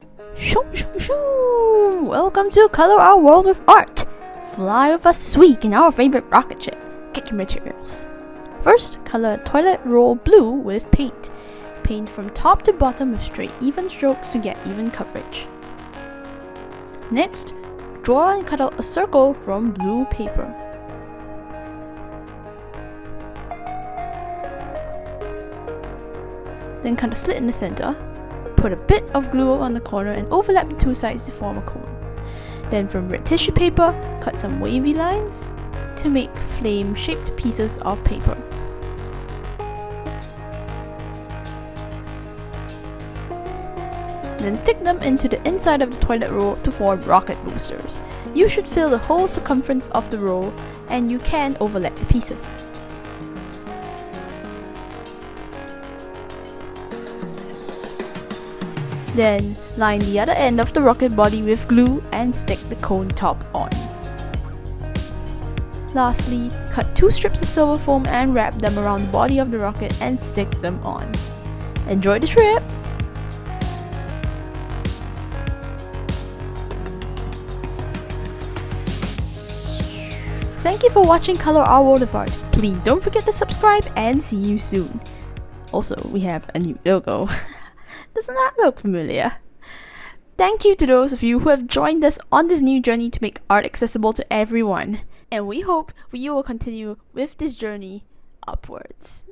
Shoom shoom shoom! Welcome to Color Our World with Art! Fly with us this week in our favorite rocket ship. Get your materials. First, color toilet roll blue with paint. Paint from top to bottom with straight even strokes to get even coverage. Next, draw and cut out a circle from blue paper. Then cut a slit in the center. Put a bit of glue on the corner and overlap the two sides to form a cone. Then from red tissue paper, cut some wavy lines to make flame-shaped pieces of paper. Then stick them into the inside of the toilet roll to form rocket boosters. You should fill the whole circumference of the roll, and you can overlap the pieces. Then, line the other end of the rocket body with glue and stick the cone top on. Lastly, cut 2 strips of silver foam and wrap them around the body of the rocket and stick them on. Enjoy the trip! Thank you for watching Color Our World of Art. Please don't forget to subscribe and see you soon. Also, we have a new logo. Doesn't that look familiar? Thank you to those of you who have joined us on this new journey to make art accessible to everyone. And we hope you will continue with this journey upwards.